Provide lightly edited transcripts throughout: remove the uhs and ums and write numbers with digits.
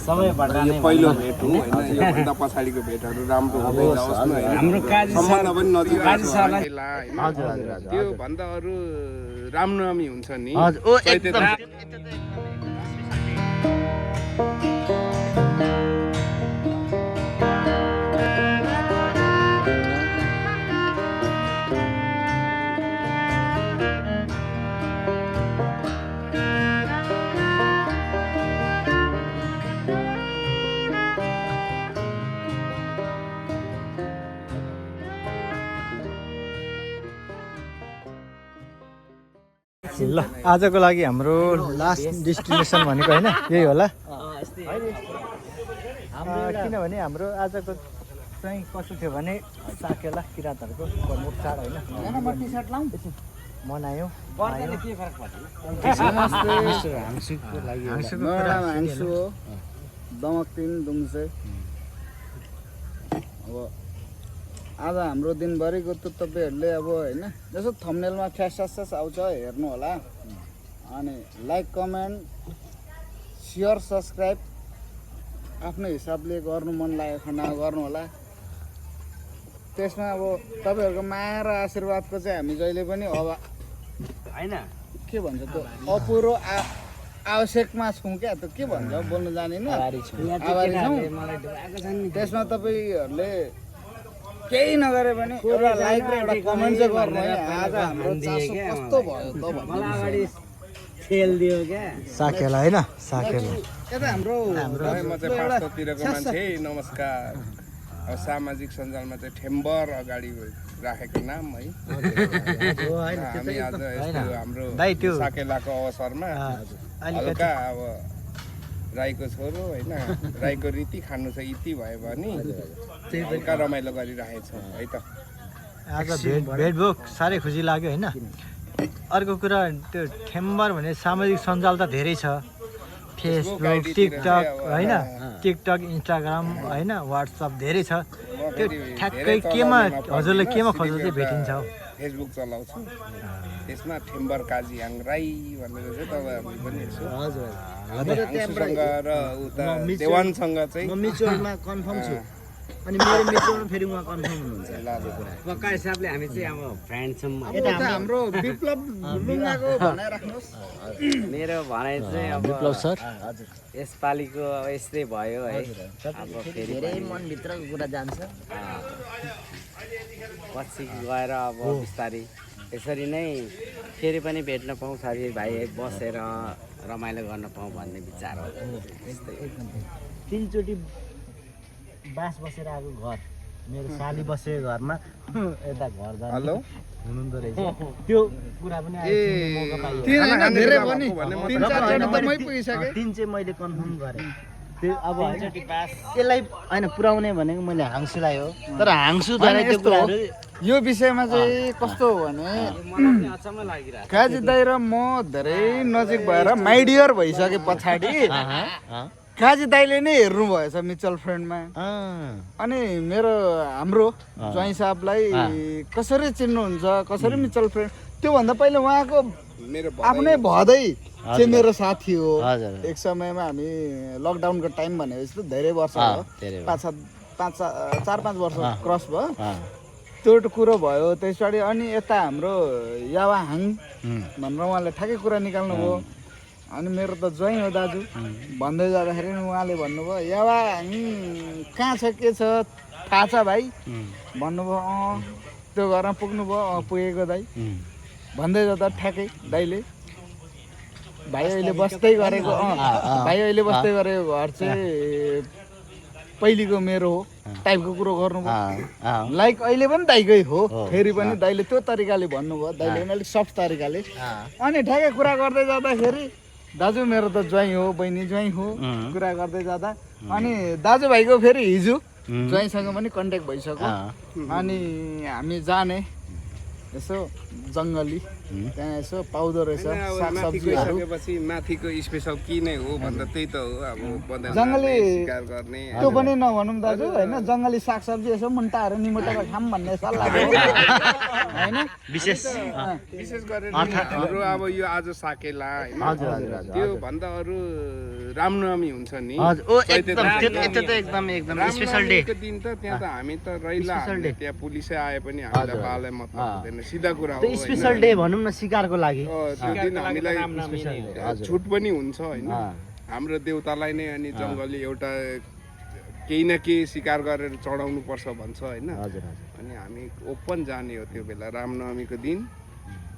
समय बढ्दा यो पहिलो भेट हो होइन योभन्दा पछाडिको भेटहरू राम्रो हुँदै जाओस् न होइन हाम्रो काजी सम्बन्ध पनि नजिक काजी सरलाई हजुर हजुर त्यो भन्दा अरू रामनवमी हुन्छ नि हजुर ओ एकदम ल आजको लागि हाम्रो लास्ट डेस्टिनेसन भनेको होइन यही होला किनभने हाम्रो आजको चाहिँ कस्तो थियो भने साकेला किराँतहरूको प्रमुख चाड होइन मनायो हाँसु हो दमकतिन दुम्से अब आज हाम्रो दिनभरिको त तपाईँहरूले अब होइन जस्तो थम्बनेलमा फ्यास आउँछ हेर्नु होला अनि लाइक कमेन्ट सेयर सब्सक्राइब आफ्नो हिसाबले गर्नु मन लागेको खण्डमा गर्नु होला। त्यसमा अब तपाईँहरूको माया र आशीर्वादको चाहिँ हामी जहिले पनि होइन के भन्छ त्यो अपुरो आवश्यकमा छौँ क्या त के भन्छ बोल्नु जानिन आभारी छौँ। त्यसमा तपाईँहरूले केही नगरे पनि एउटा लाइक र एउटा कमेन्ट चाहिँ गर्नु है। आज हाम्रो चासो कस्तो भयो त अगाडि खेल दियो क्या साकेला होइन साकेला यता हाम्रो म चाहिँ पाँचतिरको मान्छे नमस्कार। अब सामाजिक सञ्जालमा चाहिँ ठेम्बर अगाडि राखेको नाम है हामी आज यस्तो हाम्रो साकेलाको अवसरमा हल्का अब राईको छोरो होइन राईको रीति खानु छ इति भयो भने हल्का रमाइलो गरिराखेको छौँ है त। आज भेटभो साह्रै खुसी लाग्यो होइन। अर्को कुरा त्यो ठेम्बर भने सामाजिक सञ्जाल त धेरै छ फेसबुक टिकटक होइन टिकटक इन्स्टाग्राम होइन वाट्सएप धेरै छ। त्यो ठ्याक्कै केमा हजुरले केमा खोज्दा चाहिँ भेटिन्छ फेसबुक चलाउँछु त्यसमा ठेम्बर काजीहाङ राई भनेर चाहिँ तपाईँहरूले पनि यसो हाङसुसँग र उता देवानसँग चाहिँ म मिचोरमा कन्फर्म छु अनि मेरो मिचोरमा फेरि उहाँ कन्फर्म हुनुहुन्छ। पक्का हिसाबले हामी चाहिँ अब फ्रेन्ड छौँ। यता हाम्रो विप्लव लुङ्गाको भनाइ राख्नुहोस्। मेरो भनाइ चाहिँ अब विप्लव सर यसपालिको अब यस्तै भयो है। अब फेरि धेरै मनभित्रको कुरा जान्छ पछि गएर अब बिस्तारै यसरी नै फेरि पनि भेट्न पाऊँ साथीभाइ बसेर रमाइलो गर्न पाऊँ भन्ने विचार हो। तिनचोटि बास बसेर आएको घर मेरो साली बसेको घरमा यता घर जानु हुनुहुँदो रहेछ त्यो कुरा पनि तिन चाहिँ मैले कन्फर्म गरेँ। त्यो अब यसलाई होइन पुऱ्याउने भनेको मैले हाँसुलाई हो तर हाँसुद्वारा त्यो कुराहरू यो विषयमा चाहिँ कस्तो हो भने काजी दाइ र म धेरै नजिक भएर माइडियर भइसके पछाडि काजी दाइले नै हेर्नु भएछ म्युचुअल फ्रेन्डमा अनि मेरो हाम्रो ज्वाइँ साहबलाई कसरी चिन्नुहुन्छ कसरी म्युचुअल फ्रेन्ड त्योभन्दा पहिला उहाँको आफ्नै भदै चाहिँ मेरो साथी हो। एक समयमा हामी लकडाउनको टाइम भनेपछि त धेरै वर्ष भयो 4-5 वर्ष क्रस भयो त्यो कुरो भयो। त्यस पछाडि अनि यता हाम्रो यावाहाङ भनेर उहाँले ठ्याक्कै कुरा निकाल्नु भयो अनि मेरो त ज्वाइँ हो दाजु भन्दै जाँदाखेरि उहाँले भन्नुभयो यावाहाङ कहाँ छ के छ थाहा छ भाइ भन्नुभयो त्यो घरमा पुग्नुभयो पुगेको दाइ भन्दै जाँदा ठ्याक्कै दाइले भाइ अहिले बस्दै गरेको घर चाहिँ पहिलेको मेरो हो टाइपको कुरो गर्नुभयो। लाइक अहिले पनि दाइकै हो फेरि पनि दाइले त्यो तरिकाले भन्नुभयो दाइले पनि अलिक सफ्ट तरिकाले अनि ठ्याक्कै कुरा गर्दै जाँदाखेरि दाजु मेरो त ज्वाइँ हो बहिनी ज्वाइँ हो कुरा गर्दै जाँदा अनि दाजुभाइको फेरि हिजो ज्वाइँसँग पनि कन्ट्याक्ट भइसक्यो अनि हामी जाने यसो जङ्गली त्यहाँ यसो पाउँदो रहेछ होइन, अब माथि सागसब्जीहरू गइसकेपछि माथिको स्पेसल के नै हो भन्दा त्यही त हो अब बँदेल जङ्गली शिकार गर्ने त्यो पनि नभनौँ दाजु होइन जङ्गली सागसब्जी यसो मुन्टाहरू निमुटेर खाऊँ भन्ने सल्लाह हो होइन विशेष विशेष गरेर हाम्रो अब यो आज साकेला होइन त्यो भन्दा अरू रामनवमी हुन्छ नि हजुर ओ एकदम त्यो त एकदम स्पेसल डे रामनवमीको दिन त त्यहाँ त हामी त रैला हामीले त्यहाँ पुलिसै आए पनि हामीलाई बालै मतलब हुँदैन सिधा कुरा हो त्यो स्पेसल डे भनौँ न शिकारको लागि त्यो दिन हामीलाई छुट पनि हुन्छ होइन हाम्रो देउतालाई नै अनि जङ्गली एउटा केही न केही शिकार गरेर चढाउनु पर्छ भन्छ होइन अनि हामी ओपन जाने हो त्यो बेला रामनवमीको दिन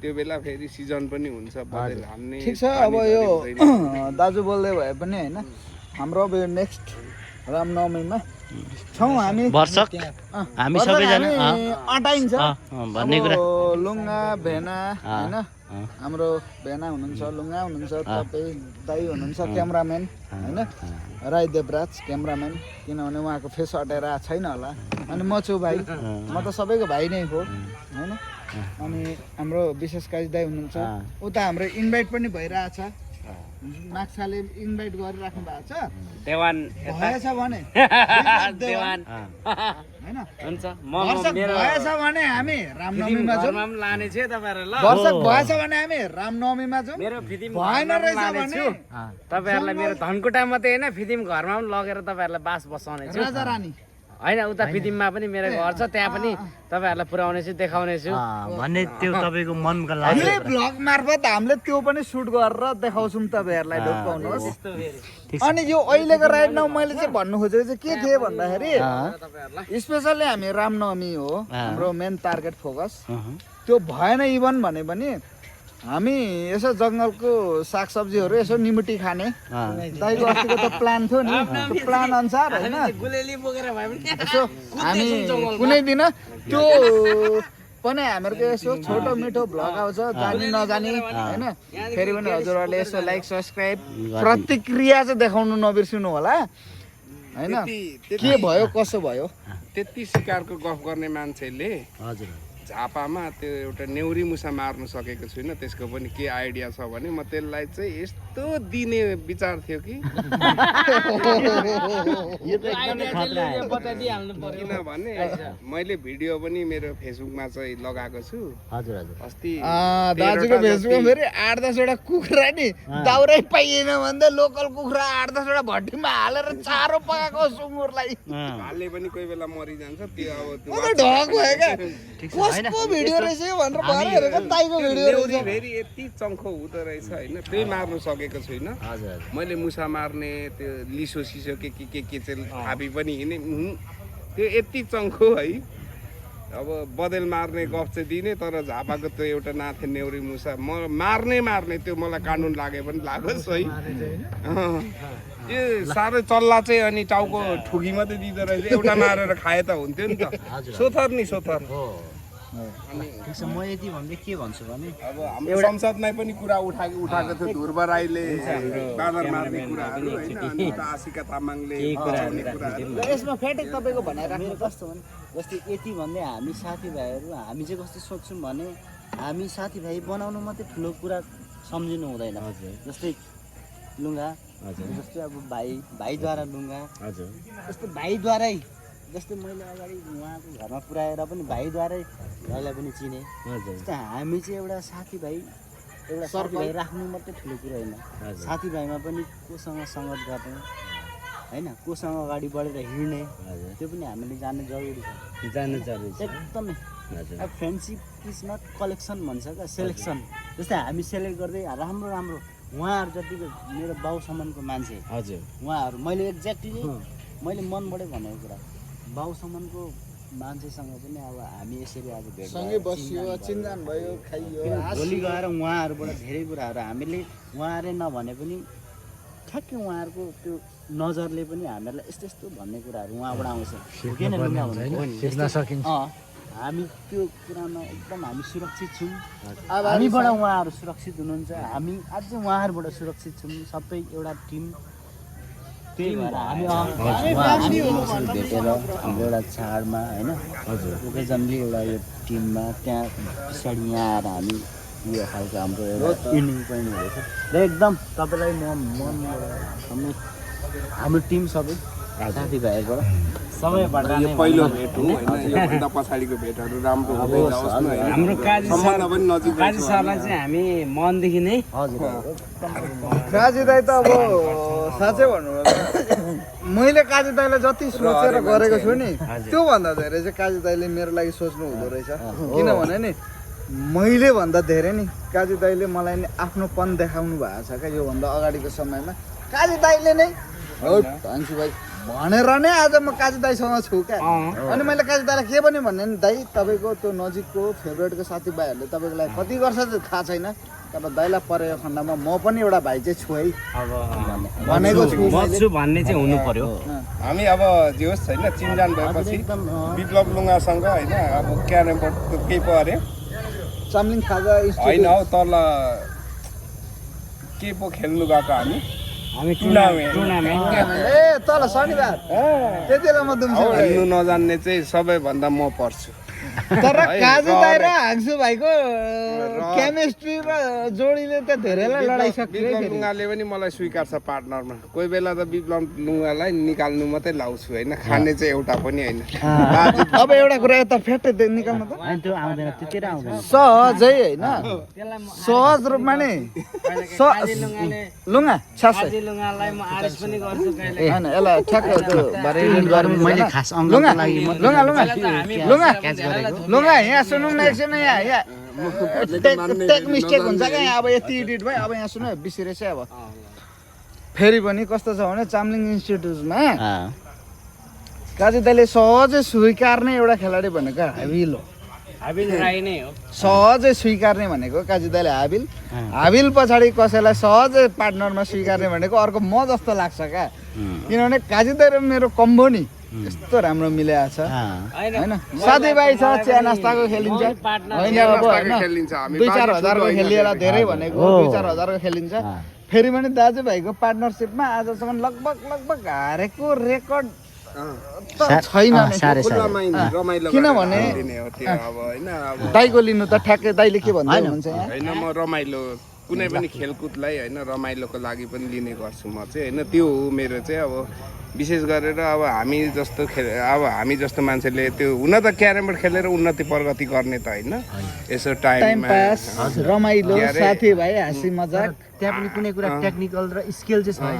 त्यो बेला फेरि सिजन पनि हुन्छ बँदेल हान्ने ठिक छ अब यो दाजु बोल्दै भए पनि होइन हाम्रो अब यो नेक्स्ट रामनवमीमा छौँ हामी वर्षक हामी सबैजना अटाइन्छ भन्ने कुरा लुङ्गा भेना होइन हाम्रो भेना हुनुहुन्छ लुङ्गा हुनुहुन्छ तपाईँ दाई हुनुहुन्छ क्यामराम्यान होइन राई देवराज क्यामराम्यान किनभने उहाँको फेस हटाएर आएको छैन होला अनि म छु भाइ म त सबैको भाइ नै हो होइन अनि हाम्रो विशेष काजी दाई हुनुहुन्छ उता हाम्रो इन्भाइट पनि भइरहेछ माक्साले इन्भाइट गरिराख्नु भएको छ देवान भएछ भने देवान होइन हुन्छ म वर्षक मेरो भएछ भने हामी रामनवमीमा जाउँ घरमा पनि लाने छु तपाईँहरूलाई ल वर्षक भएछ भने हामी रामनवमीमा जाउँ मेरो फिदिम भएन घरमा पनि रहेछ लाने भने छु तपाईँहरूलाई मेरो धनकुटा मात्रै होइन फिदिम घरमा पनि लगेर तपाईँहरूलाई बास बसाउने छु राजा रानी होइन उता फिदिममा पनि मेरो घर छ त्यहाँ पनि तपाईँहरूलाई पुऱ्याउने छु देखाउने छु भन्ने त्यो तपाईँको मनका लागि हामीले भ्लग मार्फत हामीले त्यो पनि सुट गरेर देखाउँछौँ तपाईँहरूलाई ढोकाउनुहोस् अनि यो अहिलेको राइट नाउ मैले चाहिँ भन्नु खोजेको चाहिँ के थिएँ भन्दाखेरि स्पेसल्ली हामी रामनवमी हो हाम्रो मेन टार्गेट फोकस त्यो भएन इभन भने पनि हामी यसो जङ्गलको सागसब्जीहरू यसो निमुटी खाने दाइको अस्तिको त प्लान थियो नि त्यो प्लान अनुसार होइन यसो हामी कुनै दिन त्यो पनि हामीहरूको यसो छोटो मिठो भ्लग आउँछ जानी नजानी होइन फेरि पनि हजुरहरूले यसो लाइक सब्सक्राइब प्रतिक्रिया चाहिँ देखाउनु नबिर्सिनु होला होइन के भयो कसो भयो त्यति शिकारको गफ गर्ने मान्छेले हजुर झापामा त्यो एउटा नेउरी मुसा मार्नु सकेको छुइनँ त्यसको पनि के आइडिया छ भने म त्यसलाई चाहिँ यस्तो दिने विचार थियो कि किनभने मैले भिडियो पनि मेरो फेसबुकमा चाहिँ लगाएको छु हजुर हजुर अस्ति दाजुको भेषमा फेरि 8-10वटा कुखुरा नि दाउरै पाइएन भन्दा लोकल कुखुरा 8-10वटा भट्टीमा हालेर चारो पकाएको सुँगुरलाई भालले पनि कोही बेला मरिजान्छ त्यो अब ढक भयो क्या कसको भिडियो रहेछ यो भनेर भएर हेरेको दाइको भिडियो नेउरी रहेछ फेरि यति चङ्खो हुँदो रहेछ होइन त्यही मार्नु सकेको छुइनँ मैले मुसा मार्ने त्यो लिसो सिसो के चाहिँ थापी पनि हिँडेँ त्यो यति चङ्खो है अब बँदेल मार्ने गफ चाहिँ दिने तर झापाको त्यो एउटा नाथे नेउरी मुसा म मार्ने त्यो मलाई कानुन लागे पनि लागोस् है यो साह्रै चल्ला चाहिँ अनि टाउको ठुकी मात्रै दिँदो रहेछ एउटा मारेर खाए त हुन्थ्यो नि त सोथर नि सोथर ठिक छ म यति भन्दै के भन्छु भने अब हाम्रो संसदमै पनि कुरा उठाएको थियो ध्रुव राईले बाँदर मार्ने कुराहरू होइन अनि आशिका तामाङले बचाउने कुराहरू यसमा फेटेक तपाईँको भनाइ राख्नु कस्तो भने जस्तै यति भन्दै हामी साथीभाइहरू हामी चाहिँ कस्तो सोच्छौँ भने हामी साथीभाइ बनाउनु मात्रै ठुलो कुरा सम्झिनु हुँदैन जस्तै लुगा जस्तै अब भाइद्वारा लुगा जस्तै भाइद्वारै जस्तै मैले अगाडि उहाँको घरमा पुऱ्याएर पनि भाइद्वारै भाइलाई पनि चिने जस्तै हामी चाहिँ एउटा साथीभाइ राख्नु मात्रै ठुलो कुरो होइन साथीभाइमा पनि कोसँग सङ्गत गर्ने होइन कोसँग अगाडि बढेर हिँड्ने त्यो पनि हामीले जान्नु जरुरी छ एकदमै अब फ्रेन्डसिप इज नट कलेक्सन भन्छ क्या सेलेक्सन जस्तै हामी सेलेक्ट गर्दै राम्रो उहाँहरू जतिको मेरो बाउसम्मको मान्छे उहाँहरू मैले एक्ज्याक्टली मैले मनबाटै भनेको कुरा बाउसम्मको मान्छेसँग पनि अब हामी यसरी आज भेट सँगै बसियो चिन्जान भयो खाइयो भोलि गएर उहाँहरूबाट धेरै कुराहरू हामीले उहाँहरूले नभने पनि ठ्याक्कै उहाँहरूको त्यो नजरले पनि हामीहरूलाई यस्तो यस्तो भन्ने कुराहरू उहाँबाट आउँछ हामी त्यो कुरामा एकदम हामी सुरक्षित छौँ हामीबाट उहाँहरू सुरक्षित हुनुहुन्छ हामी अझै उहाँहरूबाट सुरक्षित छौँ सबै एउटा टिम त्यही भएर हामी यसरी भेटेर हाम्रो एउटा चाडमा होइन ओकेजनली एउटा यो टिममा त्यहाँ पछाडि यहाँ आएर हामी यो खालको हाम्रो एउटा इन्डिङ पनि हुँदैछ र एकदम तपाईँलाई हाम्रो टिम सबै साथीभाइहरूबाट सबैबाट यो पहिलो भेट हो होइन योभन्दा पछाडिको भेटहरू राम्रो हुँदै जाओस् न होइन हाम्रो सम्बन्ध पनि नजिक काजी सरलाई चाहिँ हामी मनदेखि नै काजी दाई त अब साँच्चै भन्नु मैले काजी दाईलाई जति सोचेर गरेको छु नि त्योभन्दा धेरै चाहिँ काजी दाईले मेरो लागि सोच्नु हुँदो रहेछ किनभने नि मैले भन्दा धेरै नि काजी दाईले मलाई नि आफ्नोपन देखाउनु भएको छ क्या योभन्दा अगाडिको समयमा काजी दाईले नै धन्छु भाइ भनेर नै आज म काजी दाईसँग छु क्या अनि मैले काजी दाईलाई के पनि भन्ने नि दाई तपाईँको त्यो नजिकको फेभरेटको साथीभाइहरूले तपाईँको लागि कति गर्छ चाहिँ थाहा छैन तर दाईलाई परेको खण्डमा म पनि एउटा भाइ चाहिँ छु है भनेको छु भन्ने चाहिँ हुनु पर्यो हामी अब जे होस् होइन चिनजान भएपछि विप्लव लुङ्गासँग होइन अब क्यारम बोर्ड केही पो अरे चाम्लिङ खाजा होइन हौ तल के पो खेल्नु गएको हामी टुर्नामेन्ट ए तल शनिबार त्यतिबेला म दुम्छु खेल्नु नजान्ने चाहिँ सबैभन्दा म पर्छु तर काजु दाई र हाङ्सु भाइको केमिस्ट्री र जोडीले त धेरैलाई लडाइसक्यो विप्लव लुङ्गाले पनि मलाई स्वीकार्छ पार्टनरमा कोही बेला त विप्लव लुङ्गालाई निकाल्नु मात्रै लाउँछु होइन खाने चाहिँ एउटा पनि होइन अब एउटा कुरा यता फेट्टै निकाल्नु त त्यो आउँदैन त्यतिर आउँदैन सहजै होइन सहज रूपमा नै लुङ्गा छासै लुङ्गालाई म आरेस पनि गर्छु कहिले हैन यसलाई ठ्याक्कै त्यो भरे युज गर्नु मैले खास लुङ्गा लुङ्गा लुङ्गा लुङ्गा लुङ्गा यहाँ सुनौँ न एकछिन यहाँ टेक मिस्टेक हुन्छ क्या यहाँ अब यति एडिट भयो अब यहाँ सुन बिर्सिरहेछ अब फेरि पनि कस्तो छ भने चाम्लिङ इन्स्टिट्युटमा काजी दाइले सहजै स्वीकार्ने एउटा खेलाडी भनेको हाबिल हो हाबिल राई नै हो सहजै स्वीकार्ने भनेको काजी दाइले हाबिल पछाडि कसैलाई सहजै पार्टनरमा स्वीकार्ने भनेको अर्को म जस्तो लाग्छ क्या किनभने काजी दाइ र मेरो कम्बो नि यस्तो राम्रो मिलेको छ होइन साथीभाइ छ चिया नास्ताको खेलिन्छ होइन अब होइन 2-4 हजारको खेलिएला धेरै भनेको 2-4 हजारको खेलिन्छ फेरि पनि दाजुभाइको पार्टनरसिपमा आजसम्म लगभग हारेको रेकर्ड छैन किनभने दाइको लिनु त ठ्याक्कै दाइले के भन्दै हुनुहुन्छ होइन म रमाइलो कुनै पनि खेलकुदलाई होइन रमाइलोको लागि पनि लिने गर्छु म चाहिँ होइन त्यो हो मेरो चाहिँ अब विशेष गरेर अब हामी जस्तो मान्छेले त्यो हुन त क्यारम बोर्ड खेलेर उन्नति प्रगति गर्ने त होइन यसो टाइम पास रमाइलो साथीभाइ हाँसी मजाक त्यहाँ पनि कुनै कुरा टेक्निकल र स्किल चाहिँ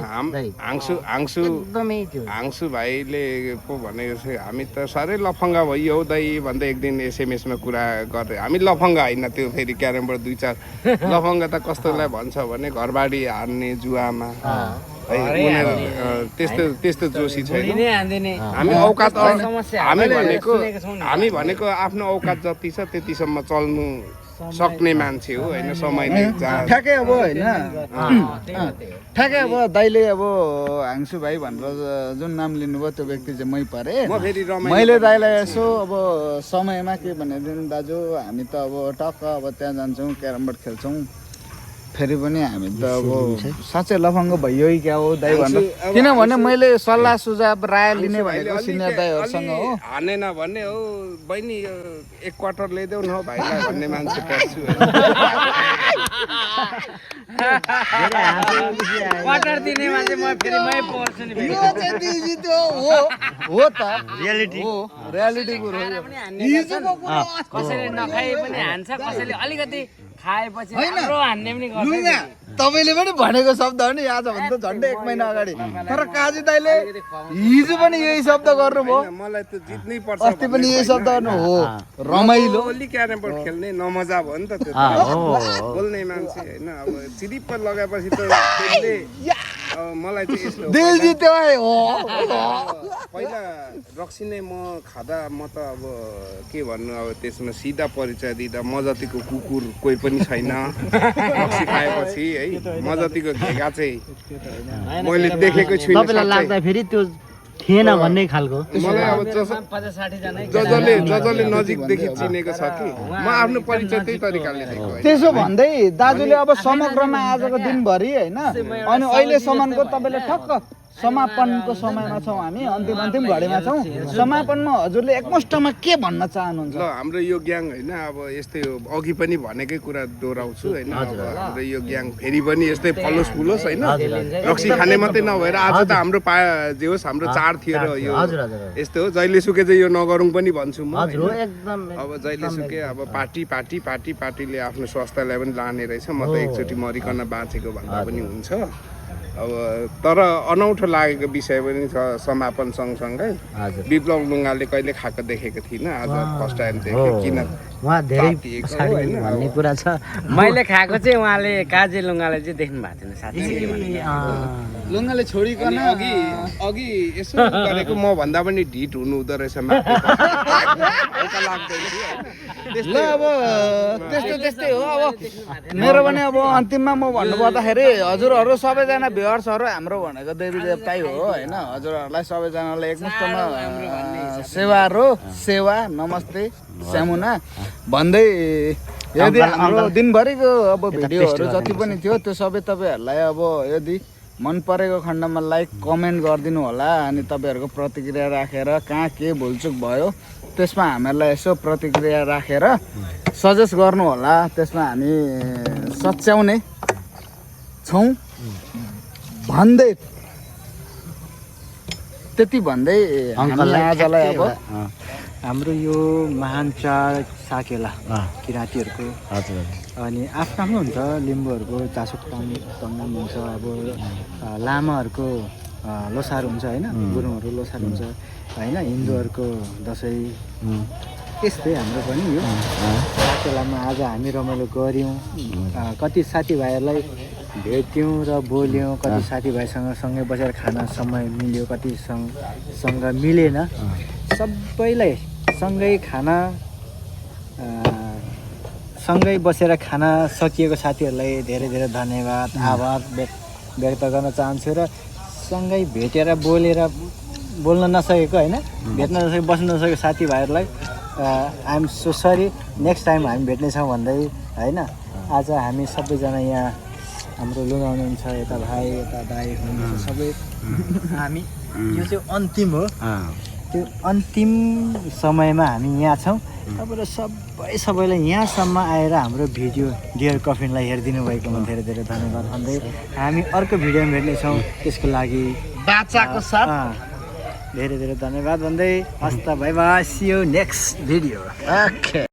हाङ्सु भाइले पो भनेको छ हामी त साह्रै लफङ्गा भइयो हौ दाइ भन्दै एक दिन एसएमएसमा कुरा गरे हामी लफङ्गा होइन त्यो फेरि क्यारम बोर्ड 2-4 लफङ्गा त कस्तोलाई भन्छ भने घरबाडी हार्ने जुवामा त्यस्तो जोसी छैन हामी औकात हामी भनेको आफ्नो औकात जति छ त्यतिसम्म चल्नु सक्ने मान्छे हो होइन समयले ठ्याक्कै अब होइन ठ्याक्कै अब दाइले अब हाङ्सु भाइ भनेर जुन नाम लिनुभयो त्यो व्यक्ति चाहिँ मै परे मैले दाइलाई यसो अब समयमा के भनेदेखि दाजु हामी त अब टक्क अब त्यहाँ जान्छौँ क्यारम बोर्ड खेल्छौँ फेरि पनि हामी त अब साँच्चै लफङ्गो भइयो क्या हो दाइ भन्नु किनभने मैले सल्लाह सुझाव राय लिने भनेको सिनियर दाइहरूसँग हो हानेन भन्ने हो बहिनी 1 क्वार्टर ल्याइदेऊ न भाइलाई भन्ने मान्छे पर्छु क्वार्टर दिने मान्छे म फेरि मै पर्छु नि यो चाहिँ दिजी त्यो हो त रियालिटी हो रियालिटी कुरो हिजोको कुरो कसैले नखाए पनि हान्छ कसैले अलिकति खाएपछि राम्रो हान्ने पनि गर्छ तपाईँले पनि भनेको शब्द हो नि आजभन्दा झन्डै 1 महिना अगाडि तर काजी दाइले हिजो पनि यही शब्द गर्नुभयो मलाई त जित्नै पर्छ अस्ति पनि यही शब्द गर्नु हो रमाइलो ओली क्यारम बोर्ड खेल्ने नमजा भयो नि त त्यो बोल्ने मान्छे होइन अब चिरिप्प लगाएपछि त त्यसले मलाई चाहिँ यस्तो दिल जित्यो हो पहिला रक्सी नै म खाँदा म त अब के भन्नु अब त्यसमा सिधा परिचय दिँदा म जतिको कुकुर कोही पनि छैन रक्सी खाएपछि है म जतिको घेगा चाहिँ मैले देखेको छुइनँ तपाईँलाई लाग्दा फेरि त्यो थिएन भन्ने खालको मलाई अब जसले नजिकदेखि चिनेको छ कि म आफ्नो परिचय त्यही तरिकाले दिएको त्यसो भन्दै दाजुले अब समग्रमा आजको दिनभरि होइन अनि अहिलेसम्मको तपाईँले ठक्क समापनको समयमा छौँ हामी, अन्तिम घडीमा छौँ। समापनमा हजुरले एकमुष्टमा के भन्न चाहनुहुन्छ? ल हाम्रो यो ग्याङ होइन अब यस्तै हो, अघि पनि भनेकै कुरा दोहोऱ्याउँछु होइन। अब हाम्रो यो ग्याङ फेरि पनि यस्तै फलोस फुलोस् होइन, रक्सी खाने मात्रै नभएर आज त हाम्रो जे होस् हाम्रो चाड थियो र यो यस्तो हो। जहिले सुकै चाहिँ यो नगरौँ पनि भन्छु म। अब जहिले सुकै अब पार्टीले आफ्नो स्वास्थ्यलाई पनि लाने रहेछ। म त एकचोटि मरिकन बाँचेको भन्दा पनि हुन्छ। अब तर अनौठो लागेको विषय पनि छ समापन सँगसँगै। विप्लव लुङ्गाले कहिले खाएको देखेको थिइनँ, आज फर्स्ट टाइम देखेँ। किन उहाँ धेरै पछाडि भन्ने कुरा छ। मैले खाएको चाहिँ उहाँले काजे लुङ्गाले चाहिँ देख्नु भएको थिएन साथी। लुङ्गाले छोडिकन अघि यसो गरेको म भन्दा पनि ढिट हुनु हुँदो रहेछ। ल अब त्यस्तै हो। अब मेरो पनि अब अन्तिममा म भन्नुपर्दाखेरि हजुरहरू सबैजना भ्युअर्सहरू हाम्रो भनेको देवी देवतै हो होइन। हजुरहरूलाई सबैजनालाई एकमुष्टमा सेवा नमस्ते स्यामुना भन्दै, यदि हाम्रो दिनभरिको अब भिडियोहरू जति पनि थियो त्यो सबै तपाईँहरूलाई अब यदि मन परेको खण्डमा लाइक कमेन्ट गरिदिनु होला। अनि तपाईँहरूको प्रतिक्रिया राखेर कहाँ के भुलचुक भयो त्यसमा हामीहरूलाई यसो प्रतिक्रिया राखेर सजेस्ट गर्नु होला। त्यसमा हामी सच्याउने छौँ भन्दै, त्यति भन्दै आजलाई अब हाम्रो यो महान चाड साकेला किराँतीहरूको। अनि आफ्नो हुन्छ, लिम्बूहरूको चासो तङ्गम हुन्छ, अब लामाहरूको लोसार हुन्छ होइन, गुरुङहरू लोसार हुन्छ होइन, हिन्दूहरूको दसैँ त्यस्तै हाम्रो पनि यो साकेलामा आज हामी रमाइलो गऱ्यौँ। कति साथीभाइहरूलाई भेट्यौँ र बोल्यौँ, कति साथीभाइसँग सँगै बसेर खाना समय मिल्यो, कतिसँग मिलेन। सबैलाई सँगै खाना सँगै बसेर खाना सकिएको साथीहरूलाई धेरै धेरै धन्यवाद आभार व्यक्त गर्न चाहन्छु। र सँगै भेटेर बोल्न नसकेको होइन, भेट्न नसकेको बस्न नसकेको साथीभाइहरूलाई I'm so sorry, next time हामी भेट्नेछौँ भन्दै होइन। आज हामी सबैजना यहाँ हाम्रो लुगा हुनुहुन्छ, यता भाइ यता दाइ हुनुहुन्छ, सबै हामी यो चाहिँ अन्तिम हो। त्यो अन्तिम समयमा हामी यहाँ छौँ। तपाईँले सबैलाई यहाँसम्म आएर हाम्रो भिडियो डियर कफिनलाई हेरिदिनु भएकोमा धेरै धेरै धन्यवाद भन्दै हामी अर्को भिडियोमा भेट्नेछौँ। त्यसको लागि बाचाको साथ धेरै धेरै धन्यवाद भन्दै हस्त bye bye, see you next video. Okay.